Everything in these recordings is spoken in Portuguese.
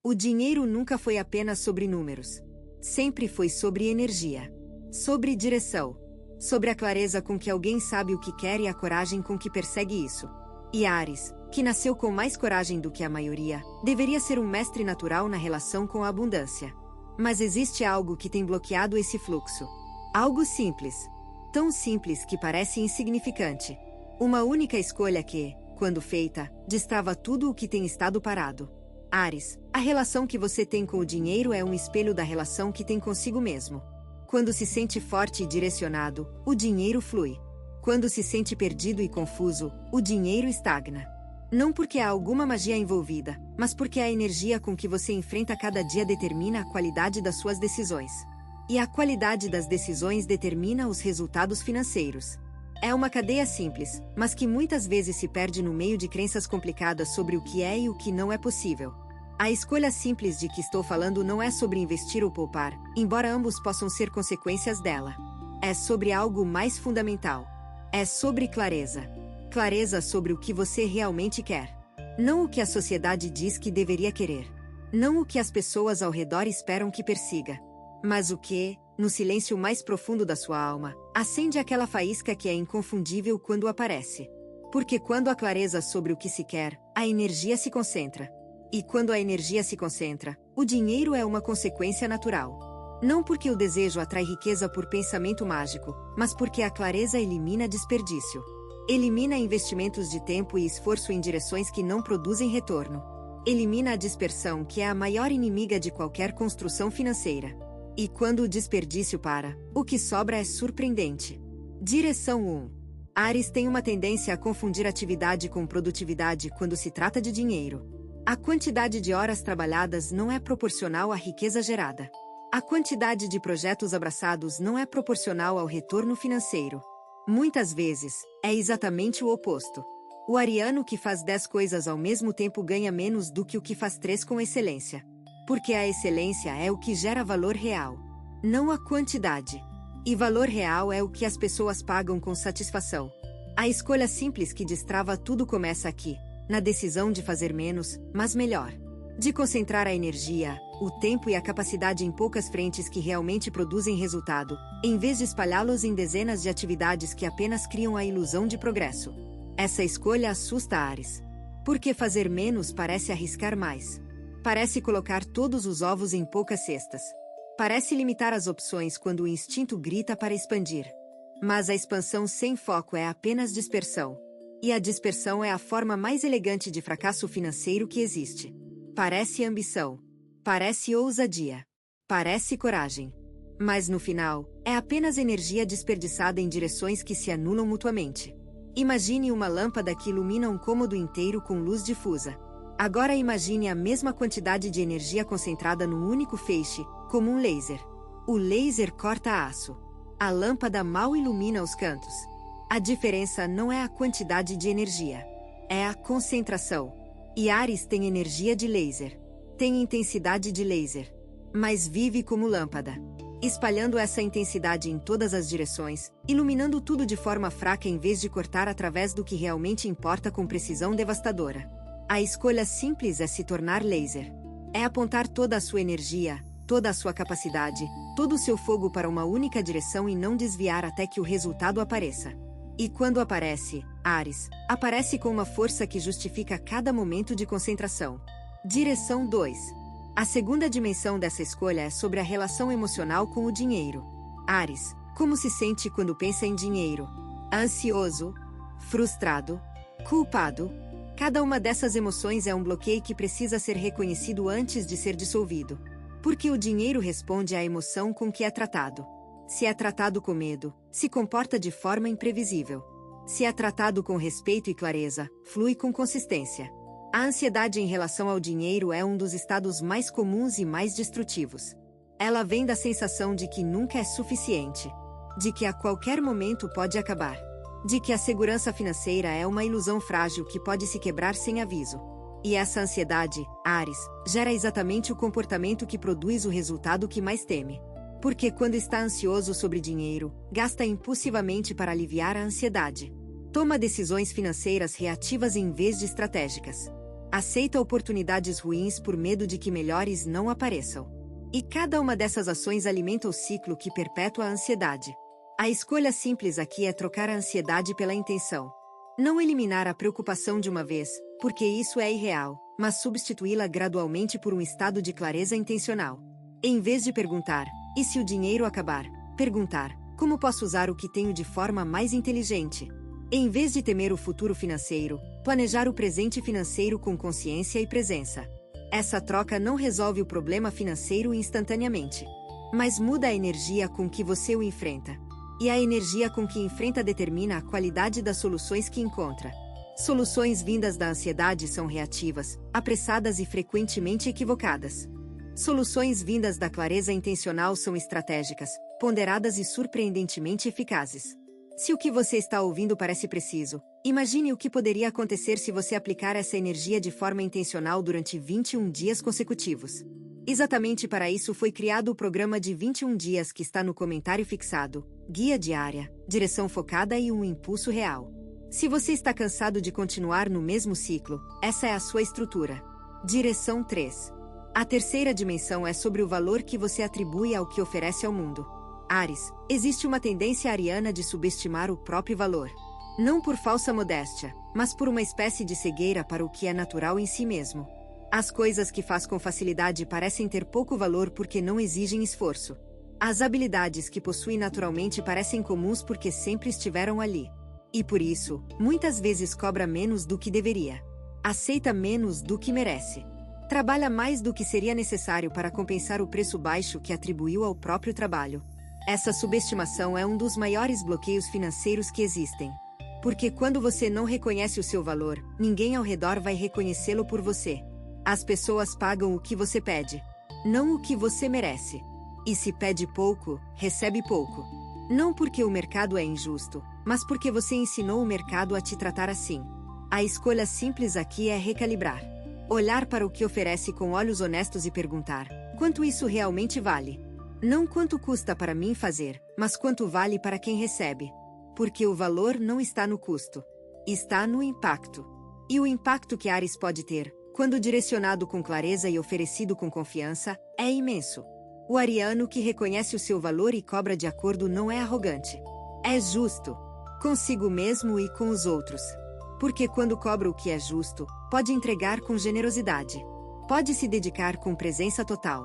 O dinheiro nunca foi apenas sobre números. Sempre foi sobre energia. Sobre direção. Sobre a clareza com que alguém sabe o que quer e a coragem com que persegue isso. E Áries, que nasceu com mais coragem do que a maioria, deveria ser um mestre natural na relação com a abundância. Mas existe algo que tem bloqueado esse fluxo. Algo simples. Tão simples que parece insignificante. Uma única escolha que, quando feita, destrava tudo o que tem estado parado. Áries, a relação que você tem com o dinheiro é um espelho da relação que tem consigo mesmo. Quando se sente forte e direcionado, o dinheiro flui. Quando se sente perdido e confuso, o dinheiro estagna. Não porque há alguma magia envolvida, mas porque a energia com que você enfrenta cada dia determina a qualidade das suas decisões. E a qualidade das decisões determina os resultados financeiros. É uma cadeia simples, mas que muitas vezes se perde no meio de crenças complicadas sobre o que é e o que não é possível. A escolha simples de que estou falando não é sobre investir ou poupar, embora ambos possam ser consequências dela. É sobre algo mais fundamental. É sobre clareza. Clareza sobre o que você realmente quer. Não o que a sociedade diz que deveria querer. Não o que as pessoas ao redor esperam que persiga. Mas o que, no silêncio mais profundo da sua alma, acende aquela faísca que é inconfundível quando aparece. Porque quando há clareza sobre o que se quer, a energia se concentra. E quando a energia se concentra, o dinheiro é uma consequência natural. Não porque o desejo atrai riqueza por pensamento mágico, mas porque a clareza elimina desperdício. Elimina investimentos de tempo e esforço em direções que não produzem retorno. Elimina a dispersão, que é a maior inimiga de qualquer construção financeira. E quando o desperdício para, o que sobra é surpreendente. Direção 1. Áries tem uma tendência a confundir atividade com produtividade quando se trata de dinheiro. A quantidade de horas trabalhadas não é proporcional à riqueza gerada. A quantidade de projetos abraçados não é proporcional ao retorno financeiro. Muitas vezes, é exatamente o oposto. O ariano que faz 10 coisas ao mesmo tempo ganha menos do que o que faz 3 com excelência. Porque a excelência é o que gera valor real, não a quantidade. E valor real é o que as pessoas pagam com satisfação. A escolha simples que destrava tudo começa aqui, na decisão de fazer menos, mas melhor. De concentrar a energia, o tempo e a capacidade em poucas frentes que realmente produzem resultado, em vez de espalhá-los em dezenas de atividades que apenas criam a ilusão de progresso. Essa escolha assusta Áries. Porque fazer menos parece arriscar mais. Parece colocar todos os ovos em poucas cestas. Parece limitar as opções quando o instinto grita para expandir. Mas a expansão sem foco é apenas dispersão. E a dispersão é a forma mais elegante de fracasso financeiro que existe. Parece ambição. Parece ousadia. Parece coragem. Mas no final, é apenas energia desperdiçada em direções que se anulam mutuamente. Imagine uma lâmpada que ilumina um cômodo inteiro com luz difusa. Agora imagine a mesma quantidade de energia concentrada num único feixe, como um laser. O laser corta aço. A lâmpada mal ilumina os cantos. A diferença não é a quantidade de energia. É a concentração. E Áries tem energia de laser. Tem intensidade de laser. Mas vive como lâmpada. Espalhando essa intensidade em todas as direções, iluminando tudo de forma fraca em vez de cortar através do que realmente importa com precisão devastadora. A escolha simples é se tornar laser. É apontar toda a sua energia, toda a sua capacidade, todo o seu fogo para uma única direção e não desviar até que o resultado apareça. E quando aparece, Áries, aparece com uma força que justifica cada momento de concentração. Direção 2. A segunda dimensão dessa escolha é sobre a relação emocional com o dinheiro. Áries, como se sente quando pensa em dinheiro? Ansioso? Frustrado? Culpado? Cada uma dessas emoções é um bloqueio que precisa ser reconhecido antes de ser dissolvido. Porque o dinheiro responde à emoção com que é tratado. Se é tratado com medo, se comporta de forma imprevisível. Se é tratado com respeito e clareza, flui com consistência. A ansiedade em relação ao dinheiro é um dos estados mais comuns e mais destrutivos. Ela vem da sensação de que nunca é suficiente. De que a qualquer momento pode acabar. De que a segurança financeira é uma ilusão frágil que pode se quebrar sem aviso. E essa ansiedade, Áries, gera exatamente o comportamento que produz o resultado que mais teme. Porque quando está ansioso sobre dinheiro, gasta impulsivamente para aliviar a ansiedade. Toma decisões financeiras reativas em vez de estratégicas. Aceita oportunidades ruins por medo de que melhores não apareçam. E cada uma dessas ações alimenta o ciclo que perpetua a ansiedade. A escolha simples aqui é trocar a ansiedade pela intenção. Não eliminar a preocupação de uma vez, porque isso é irreal, mas substituí-la gradualmente por um estado de clareza intencional. Em vez de perguntar, e se o dinheiro acabar? Perguntar, como posso usar o que tenho de forma mais inteligente? Em vez de temer o futuro financeiro, planejar o presente financeiro com consciência e presença. Essa troca não resolve o problema financeiro instantaneamente, mas muda a energia com que você o enfrenta. E a energia com que enfrenta determina a qualidade das soluções que encontra. Soluções vindas da ansiedade são reativas, apressadas e frequentemente equivocadas. Soluções vindas da clareza intencional são estratégicas, ponderadas e surpreendentemente eficazes. Se o que você está ouvindo parece preciso, imagine o que poderia acontecer se você aplicar essa energia de forma intencional durante 21 dias consecutivos. Exatamente para isso foi criado o programa de 21 dias que está no comentário fixado, guia diária, direção focada e um impulso real. Se você está cansado de continuar no mesmo ciclo, essa é a sua estrutura. Direção 3. A terceira dimensão é sobre o valor que você atribui ao que oferece ao mundo. Áries, existe uma tendência ariana de subestimar o próprio valor. Não por falsa modéstia, mas por uma espécie de cegueira para o que é natural em si mesmo. As coisas que faz com facilidade parecem ter pouco valor porque não exigem esforço. As habilidades que possui naturalmente parecem comuns porque sempre estiveram ali. E por isso, muitas vezes cobra menos do que deveria. Aceita menos do que merece. Trabalha mais do que seria necessário para compensar o preço baixo que atribuiu ao próprio trabalho. Essa subestimação é um dos maiores bloqueios financeiros que existem. Porque quando você não reconhece o seu valor, ninguém ao redor vai reconhecê-lo por você. As pessoas pagam o que você pede, não o que você merece. E se pede pouco, recebe pouco. Não porque o mercado é injusto, mas porque você ensinou o mercado a te tratar assim. A escolha simples aqui é recalibrar. Olhar para o que oferece com olhos honestos e perguntar: quanto isso realmente vale? Não quanto custa para mim fazer, mas quanto vale para quem recebe. Porque o valor não está no custo. Está no impacto. E o impacto que Áries pode ter, quando direcionado com clareza e oferecido com confiança, é imenso. O ariano que reconhece o seu valor e cobra de acordo não é arrogante. É justo. Consigo mesmo e com os outros. Porque quando cobra o que é justo, pode entregar com generosidade. Pode se dedicar com presença total.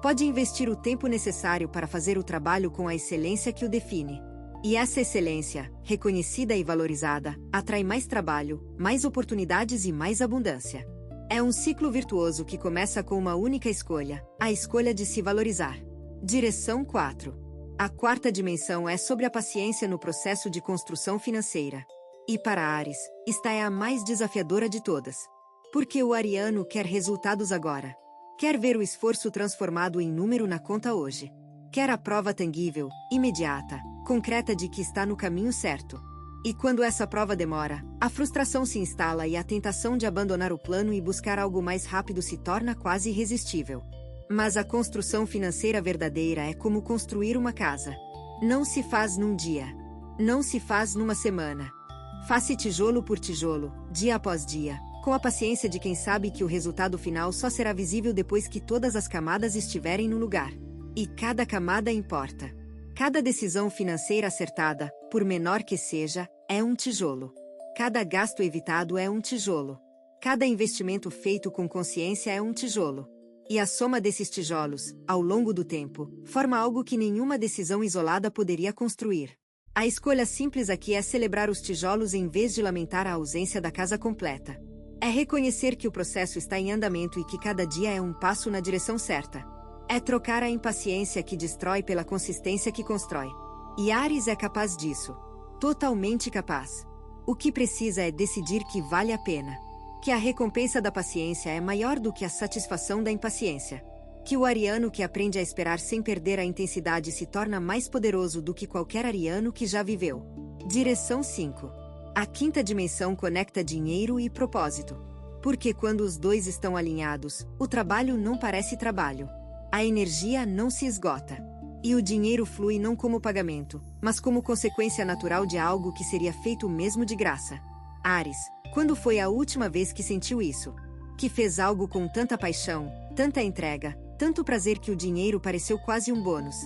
Pode investir o tempo necessário para fazer o trabalho com a excelência que o define. E essa excelência, reconhecida e valorizada, atrai mais trabalho, mais oportunidades e mais abundância. É um ciclo virtuoso que começa com uma única escolha, a escolha de se valorizar. Direção 4. A quarta dimensão é sobre a paciência no processo de construção financeira. E para Áries, esta é a mais desafiadora de todas. Porque o ariano quer resultados agora. Quer ver o esforço transformado em número na conta hoje. Quer a prova tangível, imediata, concreta de que está no caminho certo. E quando essa prova demora, a frustração se instala e a tentação de abandonar o plano e buscar algo mais rápido se torna quase irresistível. Mas a construção financeira verdadeira é como construir uma casa. Não se faz num dia. Não se faz numa semana. Faz-se tijolo por tijolo, dia após dia, com a paciência de quem sabe que o resultado final só será visível depois que todas as camadas estiverem no lugar. E cada camada importa. Cada decisão financeira acertada, por menor que seja, é um tijolo. Cada gasto evitado é um tijolo. Cada investimento feito com consciência é um tijolo. E a soma desses tijolos, ao longo do tempo, forma algo que nenhuma decisão isolada poderia construir. A escolha simples aqui é celebrar os tijolos em vez de lamentar a ausência da casa completa. É reconhecer que o processo está em andamento e que cada dia é um passo na direção certa. É trocar a impaciência que destrói pela consistência que constrói. E Áries é capaz disso. Totalmente capaz. O que precisa é decidir que vale a pena. Que a recompensa da paciência é maior do que a satisfação da impaciência. Que o ariano que aprende a esperar sem perder a intensidade se torna mais poderoso do que qualquer ariano que já viveu. Direção 5. A quinta dimensão conecta dinheiro e propósito. Porque quando os dois estão alinhados, o trabalho não parece trabalho. A energia não se esgota. E o dinheiro flui não como pagamento, mas como consequência natural de algo que seria feito mesmo de graça. Áries, quando foi a última vez que sentiu isso? Que fez algo com tanta paixão, tanta entrega, tanto prazer que o dinheiro pareceu quase um bônus.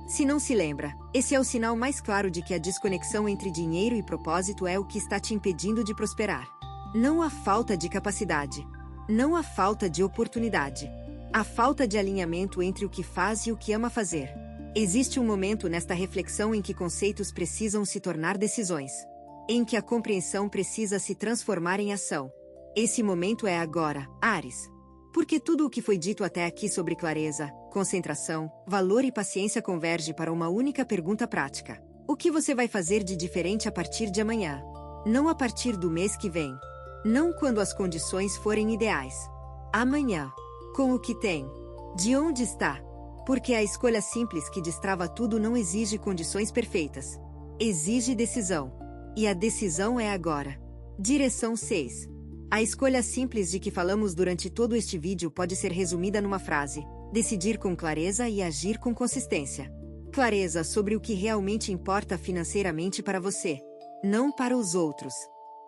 Se não se lembra, esse é o sinal mais claro de que a desconexão entre dinheiro e propósito é o que está te impedindo de prosperar. Não a falta de capacidade. Não a falta de oportunidade. A falta de alinhamento entre o que faz e o que ama fazer. Existe um momento nesta reflexão em que conceitos precisam se tornar decisões. Em que a compreensão precisa se transformar em ação. Esse momento é agora, Áries. Porque tudo o que foi dito até aqui sobre clareza, concentração, valor e paciência converge para uma única pergunta prática. O que você vai fazer de diferente a partir de amanhã? Não a partir do mês que vem. Não quando as condições forem ideais. Amanhã. Com o que tem. De onde está? Porque a escolha simples que destrava tudo não exige condições perfeitas. Exige decisão. E a decisão é agora. Direção 6. A escolha simples de que falamos durante todo este vídeo pode ser resumida numa frase: decidir com clareza e agir com consistência. Clareza sobre o que realmente importa financeiramente para você. Não para os outros.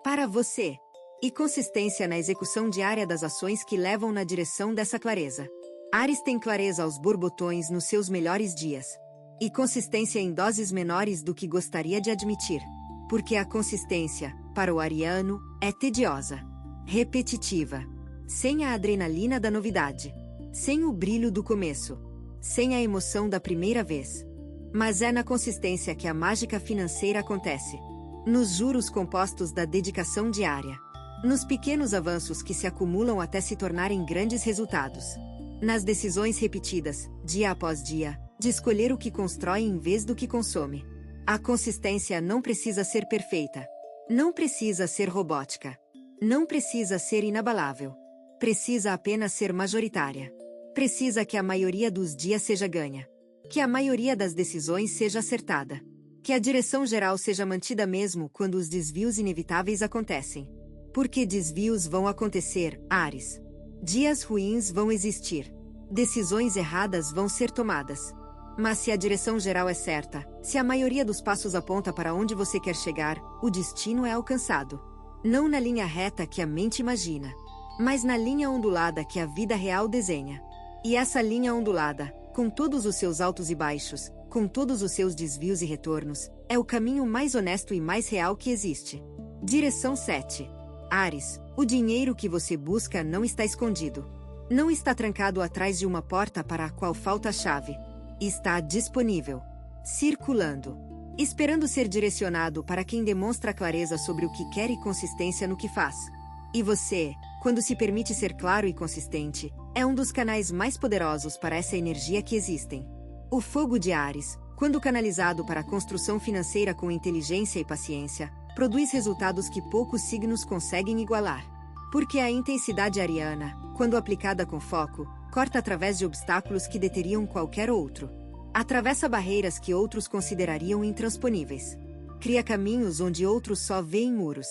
Para você. E consistência na execução diária das ações que levam na direção dessa clareza. Áries tem clareza aos borbotões nos seus melhores dias. E consistência em doses menores do que gostaria de admitir. Porque a consistência, para o ariano, é tediosa. Repetitiva. Sem a adrenalina da novidade. Sem o brilho do começo. Sem a emoção da primeira vez. Mas é na consistência que a mágica financeira acontece. Nos juros compostos da dedicação diária. Nos pequenos avanços que se acumulam até se tornarem grandes resultados. Nas decisões repetidas, dia após dia, de escolher o que constrói em vez do que consome. A consistência não precisa ser perfeita. Não precisa ser robótica. Não precisa ser inabalável. Precisa apenas ser majoritária. Precisa que a maioria dos dias seja ganha. Que a maioria das decisões seja acertada. Que a direção geral seja mantida mesmo quando os desvios inevitáveis acontecem. Porque desvios vão acontecer, Áries. Dias ruins vão existir. Decisões erradas vão ser tomadas. Mas se a direção geral é certa, se a maioria dos passos aponta para onde você quer chegar, o destino é alcançado. Não na linha reta que a mente imagina, mas na linha ondulada que a vida real desenha. E essa linha ondulada, com todos os seus altos e baixos, com todos os seus desvios e retornos, é o caminho mais honesto e mais real que existe. Direção 7. Áries, o dinheiro que você busca não está escondido. Não está trancado atrás de uma porta para a qual falta a chave. Está disponível. Circulando. Esperando ser direcionado para quem demonstra clareza sobre o que quer e consistência no que faz. E você, quando se permite ser claro e consistente, é um dos canais mais poderosos para essa energia que existem. O fogo de Áries, quando canalizado para a construção financeira com inteligência e paciência, produz resultados que poucos signos conseguem igualar. Porque a intensidade ariana, quando aplicada com foco, corta através de obstáculos que deteriam qualquer outro. Atravessa barreiras que outros considerariam intransponíveis. Cria caminhos onde outros só veem muros.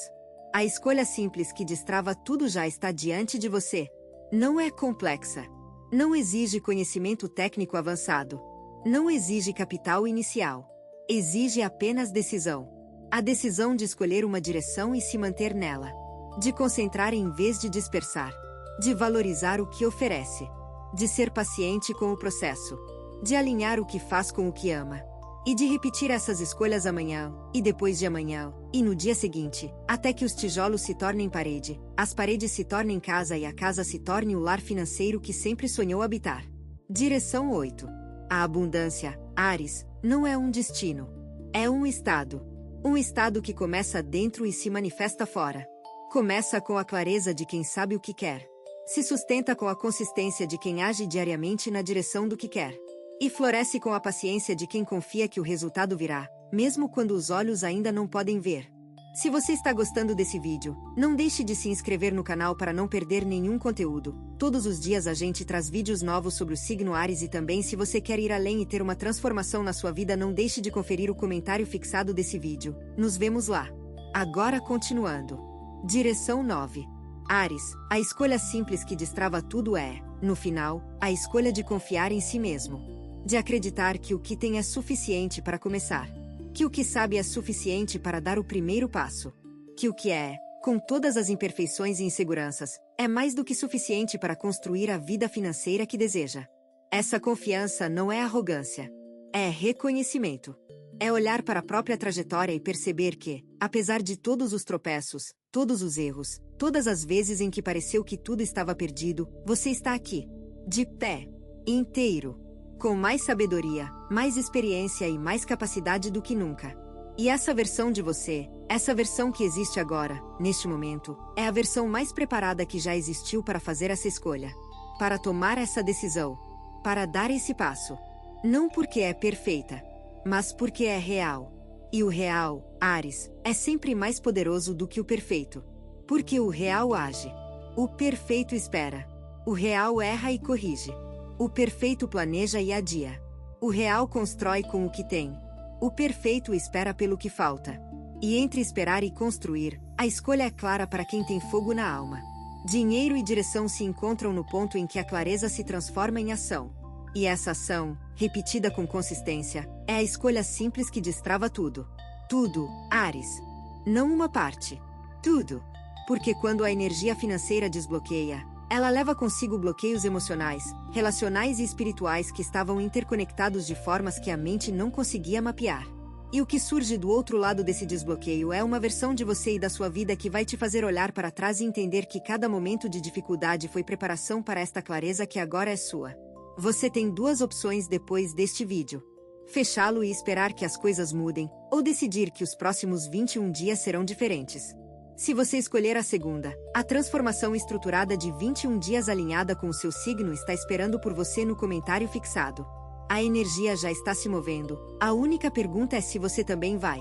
A escolha simples que destrava tudo já está diante de você. Não é complexa. Não exige conhecimento técnico avançado. Não exige capital inicial. Exige apenas decisão. A decisão de escolher uma direção e se manter nela. De concentrar em vez de dispersar. De valorizar o que oferece. De ser paciente com o processo. De alinhar o que faz com o que ama. E de repetir essas escolhas amanhã, e depois de amanhã, e no dia seguinte, até que os tijolos se tornem parede, as paredes se tornem casa e a casa se torne o lar financeiro que sempre sonhou habitar. Direção 8. A abundância, Áries, não é um destino. É um estado. Um estado que começa dentro e se manifesta fora. Começa com a clareza de quem sabe o que quer. Se sustenta com a consistência de quem age diariamente na direção do que quer. E floresce com a paciência de quem confia que o resultado virá, mesmo quando os olhos ainda não podem ver. Se você está gostando desse vídeo, não deixe de se inscrever no canal para não perder nenhum conteúdo. Todos os dias a gente traz vídeos novos sobre o signo Áries e também se você quer ir além e ter uma transformação na sua vida, não deixe de conferir o comentário fixado desse vídeo. Nos vemos lá. Agora continuando. Direção 9. Áries, a escolha simples que destrava tudo é, no final, a escolha de confiar em si mesmo. De acreditar que o que tem é suficiente para começar. Que o que sabe é suficiente para dar o primeiro passo. Que o que é, Com todas as imperfeições e inseguranças, é mais do que suficiente para construir a vida financeira que deseja. Essa confiança não é arrogância. É reconhecimento. É olhar para a própria trajetória e perceber que, apesar de todos os tropeços, todos os erros, todas as vezes em que pareceu que tudo estava perdido, você está aqui. De pé. Inteiro. Com mais sabedoria, mais experiência e mais capacidade do que nunca. E essa versão de você, essa versão que existe agora, neste momento, é a versão mais preparada que já existiu para fazer essa escolha. Para tomar essa decisão. Para dar esse passo. Não porque é perfeita, mas porque é real. E o real, Áries, é sempre mais poderoso do que o perfeito. Porque o real age. O perfeito espera. O real erra e corrige. O perfeito planeja e adia. O real constrói com o que tem. O perfeito espera pelo que falta. E entre esperar e construir, a escolha é clara para quem tem fogo na alma. Dinheiro e direção se encontram no ponto em que a clareza se transforma em ação. E essa ação, repetida com consistência, é a escolha simples que destrava tudo. Tudo, Áries. Não uma parte. Tudo. Porque quando a energia financeira desbloqueia, ela leva consigo bloqueios emocionais, relacionais e espirituais que estavam interconectados de formas que a mente não conseguia mapear. E o que surge do outro lado desse desbloqueio é uma versão de você e da sua vida que vai te fazer olhar para trás e entender que cada momento de dificuldade foi preparação para esta clareza que agora é sua. Você tem duas opções depois deste vídeo. Fechá-lo e esperar que as coisas mudem, ou decidir que os próximos 21 dias serão diferentes. Se você escolher a segunda, a transformação estruturada de 21 dias alinhada com o seu signo está esperando por você no comentário fixado. A energia já está se movendo, a única pergunta é se você também vai.